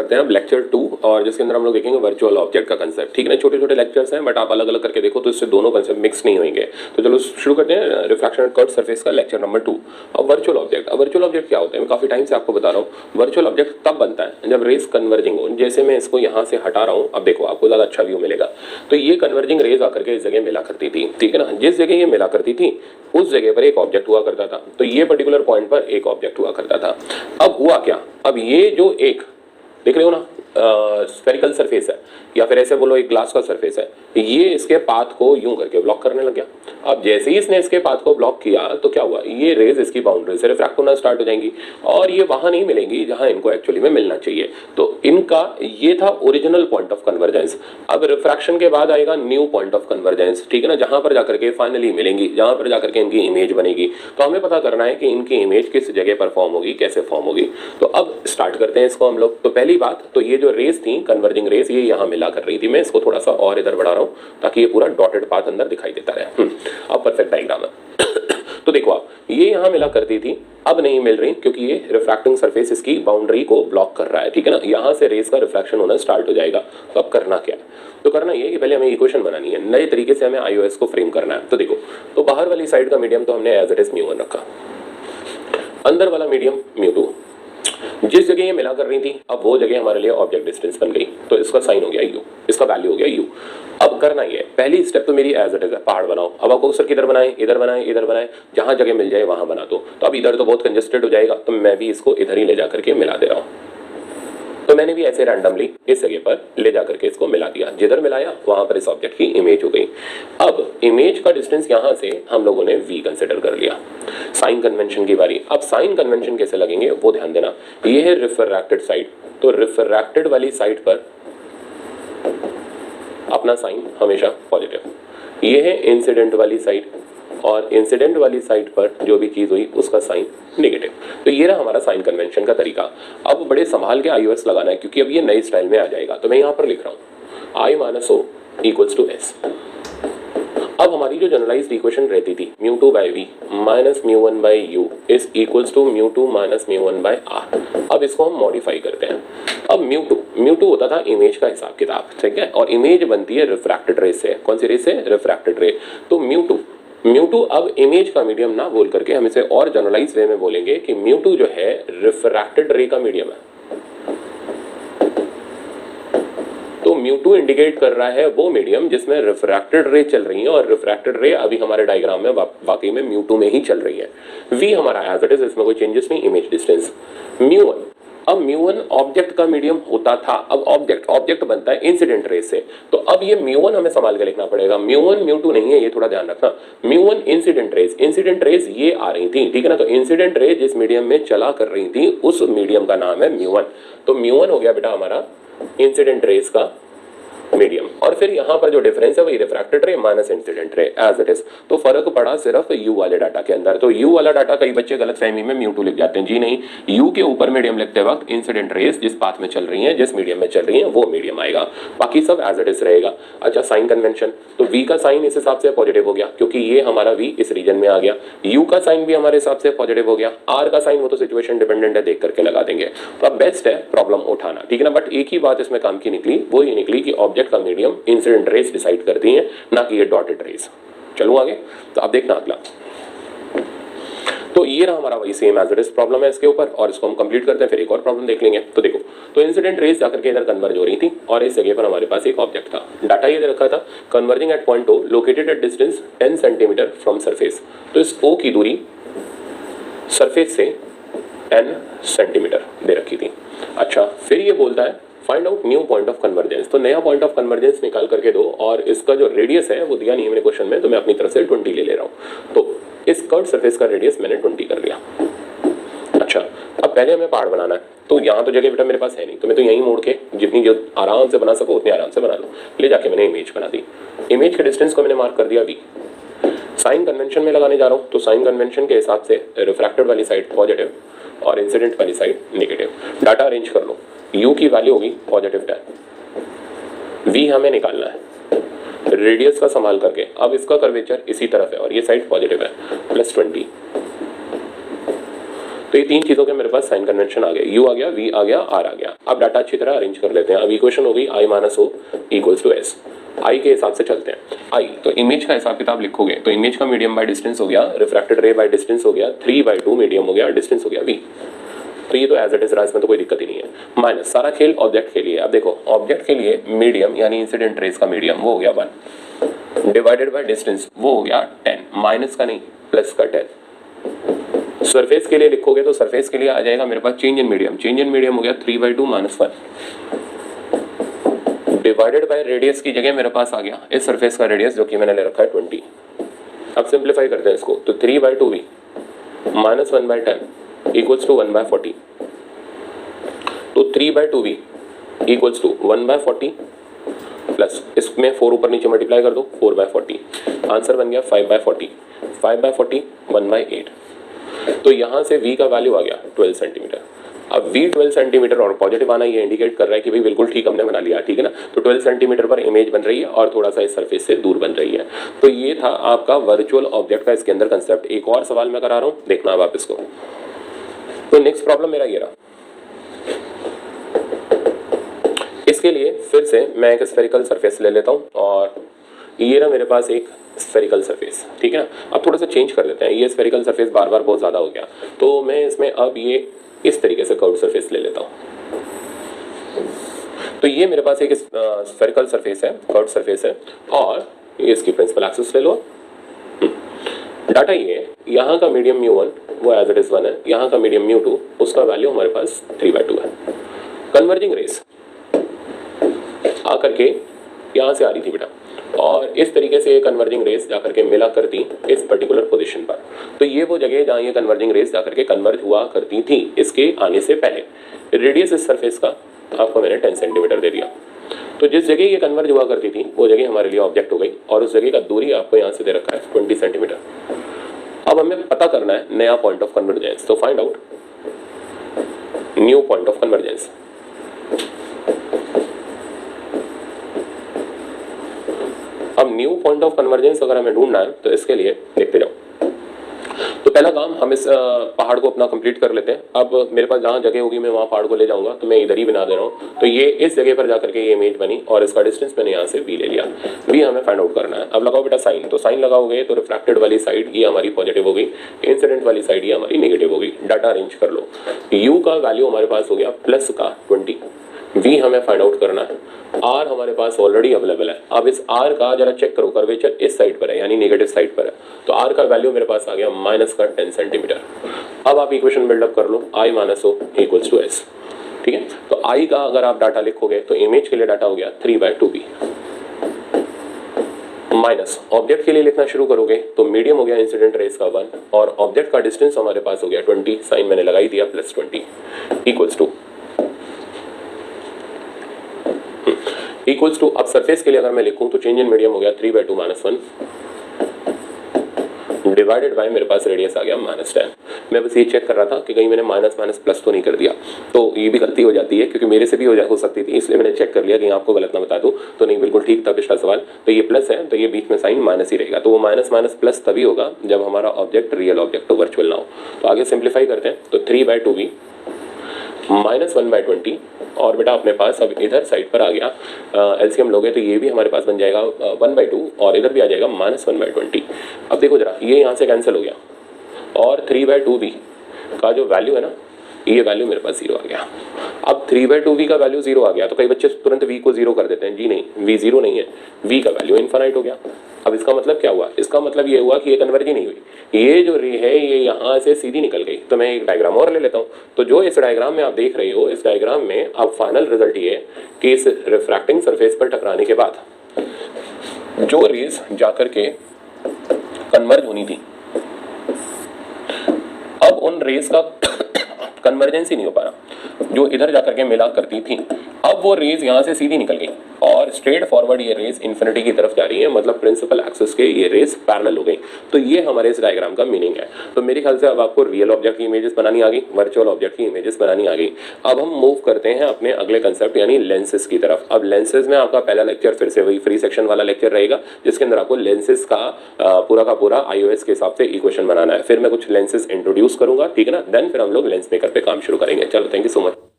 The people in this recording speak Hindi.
करते हैं अब लेक्चर 2 और जिसके अंदर हम लोग देखेंगे वर्चुअल ऑब्जेक्ट का कंसेप्ट। ठीक है ना, छोटे छोटे लेक्चर्स हैं बट आप अलग अलग करके देखो तो इससे दोनों कंसेप्ट मिक्स नहीं होंगे। तो चलो शुरू करते हैं रिफ्रैक्शन एट कर्व्ड सरफेस का लेक्चर नंबर 2। अब वर्चुअल ऑब्जेक्ट, अब वर्चुअल ऑब्जेक्ट क्या होता है, मैं काफी टाइम से आपको बता रहा हूँ। वर्चुअल ऑब्जेक्ट तब बनता है जब रेस कन्वर्जिंग हो। जैसे मैं इसको यहाँ से हटा रहा हूँ, अब देखो आपको ज्यादा अच्छा व्यू मिलेगा। तो ये कन्वर्जिंग रेज आकर के इस जगह मिला करती थी, ठीक है ना। जिस जगह ये मिला करती थी उस जगह पर एक ऑब्जेक्ट हुआ करता था। तो ये पर्टिकुलर पॉइंट पर एक ऑब्जेक्ट हुआ करता था। अब हुआ क्या, अब ये जो एक देख रहे हो ना स्फेरिकल सरफेस है या फिर ऐसे बोलो एक ग्लास का सरफेस है, ये इसके पाथ को यूं करके ब्लॉक करने लग गया। अब जैसे ही इसने इसके पाथ को ब्लॉक किया तो क्या हुआ, ये रेज इसकी बाउंड्री से रिफ्रैक्ट होना स्टार्ट हो जाएंगी और ये वहां नहीं मिलेंगी जहां इनको एक्चुअली में मिलना चाहिए। तो इनका ये था ओरिजिनल पॉइंट ऑफ कन्वर्जेंस। अब रिफ्रैक्शन के बाद आएगा न्यू पॉइंट ऑफ कन्वर्जेंस, ठीक है ना, जहां पर जाकर के फाइनली मिलेंगी, जहां पर जाकर के इनकी इमेज बनेगी। तो हमें पता करना है कि इनकी इमेज किस जगह पर फॉर्म होगी, कैसे फॉर्म होगी। तो अब स्टार्ट करते हैं इसको हम लोग। तो पहली बात तो ये जो रेस थी कन्वर्जिंग रेस, ये यहाँ मिला कर रही थी। मैं इसको थोड़ा सा और इधर बढ़ा रहा हूँ ताकि ये पूरा डॉटेड पाथ अंदर दिखाई देता रहे। अब परफेक्ट डायग्राम है। तो देखो आप, ये यहाँ मिला करती थी, अब नहीं मिल रही क्योंकि ये रिफ्रैक्टिंग सरफेस इसकी बाउंड्री को ब्लॉक कर रहा है, ठीक है ना। यहाँ से रेस का रिफ्रैक्शन होना स्टार्ट हो जाएगा। तो अब करना क्या है, तो करना ये कि पहले हमें इक्वेशन बनानी है, नए तरीके से हमें आईओएस को फ्रेम करना है। तो देखो, तो बाहर वाली साइड का मीडियम तो हमने एज इट इज म्यू1 रखा, अंदर वाला मीडियम म्यू2। जिस जगह ये मिला कर रही थी अब वो जगह हमारे लिए ऑब्जेक्ट डिस्टेंस बन गई, तो इसका साइन हो गया यू, इसका वैल्यू हो गया यू। अब करना ये, पहली स्टेप तो मेरी एज इट इज है, पहाड़ बनाओ। अब आपको सर किधर बनाए, इधर बनाए, इधर बनाए, जहां जगह मिल जाए वहां बना दो। तो अब इधर तो बहुत कंजेस्टेड हो जाएगा, तो मैं भी इसको इधर ही ले जाकर के मिला दे रहा हूँ। तो मैंने भी ऐसे रैंडमली इस जगह पर ले जाकर के इसको मिला दिया, जिधर मिलाया वहां पर इस ऑब्जेक्ट की इमेज हो गई। अब इमेज का डिस्टेंस यहां से हम लोगों ने v कंसिडर कर लिया। साइन कन्वेंशन की बारी। अब साइन कन्वेंशन कैसे लगेंगे वो ध्यान देना। ये है रिफ्रैक्टेड साइड, तो रिफ्रैक्टेड वाली साइड पर अपना साइन हमेशा पॉजिटिव। ये है इंसिडेंट वाली साइड, और इंसिडेंट वाली साइड पर जो भी चीज हुई उसका साइन नेगेटिव। तो ये रहा हमारा साइन कन्वेंशन का तरीका। अब बड़े संभाल के आईओएस लगाना है क्योंकि अब ये नई स्टाइल में आ जाएगा। तो मैं यहाँ पर लिख रहा हूँ I - O = S। अब हमारी जो जनरलाइज्ड इक्वेशन रहती थी μ2/v - μ1/u = μ2 - μ1/r। अब इसको हम मॉडिफाई करते हैं। अब μ2 होता था इमेज का हिसाब किताब, ठीक है, और इमेज बनती है रिफ्रैक्टेड रे से। कौन सी रे से, रिफ्रैक्टेड रे। तो μ2 अब इमेज का मीडियम ना बोल करके हम इसे और जनरलाइज वे में बोलेंगे कि μ2 जो है रिफ्रैक्टेड रे का मीडियम है। तो μ2 इंडिकेट कर रहा है वो मीडियम जिसमें रिफ्रैक्टेड रे चल रही है, और रिफ्रैक्टेड रे अभी हमारे डायग्राम में वाकई में μ2 में ही चल रही है। v हमारा एज इट इज, इसमें कोई चेंजेस नहीं। इमेज डिस्टेंस μ1, अब μ1 ऑब्जेक्ट का मीडियम होता था, अब ऑब्जेक्ट बनता है इंसिडेंट रे से। तो अब ये μ1 हमें संभाल के लिखना पड़ेगा। μ1 μ2 नहीं है, ये थोड़ा ध्यान रखना। μ1 इंसिडेंट रेज ये आ रही थी, ठीक है ना। तो इंसिडेंट रे जिस मीडियम में चला कर रही थी उस मीडियम का नाम है μ1। तो μ1 हो गया बेटा हमारा इंसिडेंट रेज का मीडियम, और फिर यहाँ पर जो डिफरेंस है वही refracted ray minus incident ray as it is. तो फर्क पड़ा सिर्फ यू वाले डाटा के अंदर। तो यू वाला डाटा कई बच्चे गलत फहमी में μ2 लिख जाते हैं। जी नहीं, यू के ऊपर मीडियम लिखते वक्त इंसिडेंट रेस जिस पाथ में चल रही हैं, जिस मीडियम में चल रही हैं, वो मीडियम आएगा, बाकी सब एज इट इज रहेगा। अच्छा, साइन कन्वेंशन, तो v का साइन इस हिसाब से पॉजिटिव हो गया क्योंकि ये हमारा v इस रीजन में आ गया। u का साइन भी हमारे हिसाब से पॉजिटिव हो गया। r का साइन वो तो सिचुएशन डिपेंडेंट है, देख करके लगा देंगे। तो अब बेस्ट है प्रॉब्लम उठाना, ठीक है ना। बट एक ही बात इसमें काम की निकली, वो ये निकली कि ऑब्जेक्ट का मीडियम इंसिडेंट रेस डिसाइड करती हैं, ना कि ये डॉटेड रेस। चलो आगे, तो आप देखना अगला। तो ये रहा हमारा वही same as it is problem है इसके ऊपर, और इसको हम कंप्लीट करते हैं, फिर एक और प्रॉब्लम देख लेंगे। तो देखो, तो इंसिडेंट रेस जाकर के इधर कन्वर्ज हो रही थी और इस जगह पर हमारे पास एक ऑब्जेक्ट था। डाटा ये दे रखा था, converging at point O located at distance 10 centimetre from surface. तो इस O की दूरी सरफेस से 10 सेंटीमीटर दे रखी थी। अच्छा, फिर ये बोलता है find out new point of convergence. तो नया पॉइंट ऑफ कन्वर्जेंस निकाल करके दो, और इसका जो रेडियस है वो दिया नहीं है मैंने क्वेश्चन में, तो मैं अपनी तरफ से 20 ले रहा हूँ। तो इस कर्व सरफेस का रेडियस मैंने 20 कर लिया। अच्छा, अब पहले हमें पहाड़ बनाना है। तो यहाँ तो जगह बेटा मेरे पास है नहीं, तो मैं तो यहीं मोड़ के जितनी जो आराम से बना सको उतनी आराम से बना लो। ले जाके मैंने इमेज बना दी। इमेज के डिस्टेंस को मैंने मार्क कर दिया v। साइन कन्वेंशन में लगाने जा रहा हूँ, तो साइन कन्वेंशन के हिसाब से रिफ्रैक्टेड वाली साइड पॉजिटिव और इंसिडेंट वाली साइड नेगेटिव। डाटा अरेंज कर लो। u की वैल्यू होगी पॉजिटिव 10, v हमें निकालना है रेडियस का संभाल करके। अब इसका कर्वेचर इसी तरफ है और ये साइड पॉजिटिव है, +20। तो ये तीन चीजों के मेरे पास साइन कन्वेंशन आ गए, यू आ गया, वी आ गया, आर आ गया। अब डाटा अच्छी तरह अरेंज कर लेते हैं। अब इक्वेशन हो गई I minus O equals to S. I के हिसाब से चलते हैं। आई तो इमेज का हिसाब किताब लिखोगे तो इमेज का मीडियम बाय डिस्टेंस हो गया, रिफ्रैक्टेड रे बाय डिस्टेंस हो गया, 3/2 मीडियम हो गया, डिस्टेंस हो गया वी। तो ये तो एज इट इज रहा, इसमें तो कोई दिक्कत ही नहीं है। माइनस सारा खेल ऑब्जेक्ट के लिए। अब देखो ऑब्जेक्ट के लिए मीडियम यानी इंसिडेंट रेस का मीडियम वो हो गया 1 डिवाइडेड बाय डिस्टेंस वो हो गया 10, माइनस का नहीं प्लस का 10। सरफेस के लिए लिखोगे तो सरफेस के लिए आ जाएगा मेरे पास change in medium, change in medium हो गया 3/2 माइनस 1 डिवाइडेड बाय रेडियस की जगह मेरे पास आ गया इस सरफेस का रेडियस जो कि मैंने ले रखा है 20। अब सिंप्लीफाई करते हैं इसको तो 3/2 वी माइनस 1/10 इक्वल्स टू 1/40। तो 3/2 वी इक्वल्स टू 1/40 प्लस इसमें 4 ऊपर नीचे मल्टीप्लाई कर दो 4/40। आंसर बन गया 5/40, 5/40 1/8। तो यहां से v का वैल्यू आ गया 12 सेंटीमीटर। अब v 12 सेंटीमीटर और पॉजिटिव आना ये इंडिकेट कर रहा है कि भाई बिल्कुल ठीक हमने बना लिया, ठीक है ना। तो 12 सेंटीमीटर पर इमेज बन रही है और थोड़ा सा इस सरफेस से दूर बन रही है। तो ये था आपका वर्चुअल ऑब्जेक्ट का इसके अंदर कंसेप्ट। एक और सवाल मैं करा रहा हूं, देखना अब आप इसको। तो नेक्स्ट प्रॉब्लम मेरा ये रहा। इसके लिए फिर से मैं एक स्फेरिकल सरफेस ले लेता हूं और ये रहा मेरे पास एक स्फेरिकल सरफेस, ठीक है ना। अब थोड़ा सा चेंज कर देते हैं, ये स्फेरिकल सरफेस बार बार बहुत ज़्यादा हो गया तो मैं इसमें अब ये इस तरीके से कर्व सरफेस ले लेता हूँ। तो ये मेरे पास एक स्फेरिकल सरफेस है, कर्व सरफेस है और ये इसकी प्रिंसिपल एक्सिस ले लो। डाटा ये यहाँ का मीडियम μ1 वो एज इट इज 1 है, यहाँ का मीडियम μ2 उसका वैल्यू हमारे पास 3/2 है। कन्वर्जिंग रेस आकर के यहाँ से आ रही थी बेटा और इस तरीके से ये कन्वर्जिंग रेस जाकर के मिला करती इस पर्टिकुलर पोजीशन पर। तो ये वो जगह जहाँ ये कन्वर्जिंग रेस जाकर के कन्वर्ज हुआ करती थी इसके आने से पहले। रेडियस इस सरफेस का आपको मैंने 10 सेंटीमीटर दे दिया। तो जिस जगह ये कन्वर्ज हुआ करती थी वो जगह हमारे लिए ऑब्जेक्ट हो गई और उस जगह का दूरी आपको यहाँ से दे रखा है 20 सेंटीमीटर। अब हमें पता करना है नया पॉइंट ऑफ कन्वर्जेंस। तो find out new point of convergence. अब न्यू पॉइंट ऑफ कन्वर्जेंस अगर हमें ढूंढना है तो इसके लिए देखते जाओ। तो पहला काम हम इस पहाड़ को अपना कंप्लीट कर लेते हैं। अब मेरे पास जहाँ जगह होगी मैं वहाँ पहाड़ को ले जाऊंगा तो मैं इधर ही बना दे रहा हूँ। तो ये इस जगह पर जाकर के ये इमेज बनी और इसका डिस्टेंस मैंने यहाँ से v ले लिया। v हमें फाइंड आउट करना है। अब लगाओ बेटा साइन। तो साइन लगाओगे तो रिफ्रैक्टेड वाली साइड ये हमारी पॉजिटिव हो गई, इंसिडेंट वाली साइड ये हमारी नेगेटिव हो गई। डाटा अरेंज कर लो। u का वैल्यू हमारे पास हो गया प्लस का 20, v हमें फाइंड आउट करना है, r हमारे पास ऑलरेडी अवेलेबल है। अब इस r का जरा चेक करो, कर्वेचर इस साइड पर है यानी नेगेटिव साइड पर है। तो r का वैल्यू मेरे पास आ गया माइनस का 10 सेंटीमीटर। अब आप इक्वेशन बिल्डअप कर लो I minus O equals to S, ठीक है। तो I का अगर आप डाटा लिखोगे तो इमेज के लिए डाटा हो गया 3/2b माइनस ऑब्जेक्ट के लिए लिखना शुरू करोगे तो मीडियम हो गया इंसिडेंट रेस का 1 और ऑब्जेक्ट का डिस्टेंस हमारे पास हो गया 20, साइन मैंने लगाई दिया प्लस 20 इक्वल्स टू अब सरफेस के लिए अगर मैं लिखूं तो चेंज इन मीडियम हो गया 3/2 माइनस 1 डिवाइडेड बाय मेरे पास रेडियस आ गया -10। मैं बस ये चेक कर रहा था कि कहीं मैंने माइनस माइनस प्लस तो नहीं कर दिया। तो ये भी गलती हो जाती है क्योंकि मेरे से भी हो सकती थी, इसलिए मैंने चेक कर लिया कि आपको गलत ना बता दूं। तो नहीं, बिल्कुल ठीक था पिछला सवाल। तो ये प्लस है तो ये बीच में साइन माइनस ही रहेगा। तो वो माइनस माइनस प्लस तभी होगा जब हमारा ऑब्जेक्ट रियल ऑब्जेक्ट हो, वर्चुअल ना हो। तो आगे सिंप्लीफाई करते हैं। तो 3/2b माइनस 1/20 और बेटा अपने पास अब इधर साइड पर आ गया एलसीएम लोगे तो ये भी हमारे पास बन जाएगा 1/2 और इधर भी आ जाएगा माइनस 1/20। अब देखो जरा ये यहाँ से कैंसिल हो गया और 3/2b का जो वैल्यू है ना ये वैल्यू मेरे पास 0 आ गया। अब 3/2v का वैल्यू 0 आ गया तो कई बच्चे तुरंत v को 0 कर देते हैं। जी नहीं, v 0 नहीं है, v का वैल्यू इनफाइनाइट हो गया। अब इसका मतलब क्या हुआ? इसका मतलब ये हुआ कि ये कन्वर्ज ही नहीं हुई, ये जो रे है ये यहाँ से सीधी निकल गई। तो मैं एक डायग्राम और ले लेता हूँ। तो जो इस डायग्राम में आप देख रहे हो, इस डायग्राम में अब फाइनल रिजल्ट ये है कि इस रिफ्रैक्टिंग सरफेस पर टकराने के बाद जो रेज जाकर के कन्वर्ज होनी थी, अब उन रेज का कन्वर्जेंस ही नहीं हो पा रहा, जो इधर जाकर के मिला करती थी। अब वो रेज यहाँ से सीधी निकल गई और स्ट्रेट फॉरवर्ड ये रेस इन्फिनिटी की तरफ जा रही है, मतलब प्रिंसिपल एक्सिस के ये रेस पैरेलल हो गई। तो ये हमारे इस डायग्राम का मीनिंग है। तो मेरे ख्याल से अब आपको रियल ऑब्जेक्ट की इमेजेस बनानी आ गई, वर्चुअल ऑब्जेक्ट की इमेजेस बनानी आ गई। अब हम मूव करते हैं अपने अगले कंसेप्ट यानी लेंसेज की तरफ। अब लेंसेज में आपका पहला लेक्चर फिर से वही फ्री सेक्शन वाला लेक्चर रहेगा, जिसके अंदर आपको लेंसेज का पूरा iOS के हिसाब से इक्वेशन बनाना है। फिर मैं कुछ लेंसेज इंट्रोड्यूस करूंगा, ठीक है ना, देन फिर हम लोग लेंस मेकर पे काम शुरू करेंगे। चलो, थैंक यू सो मच।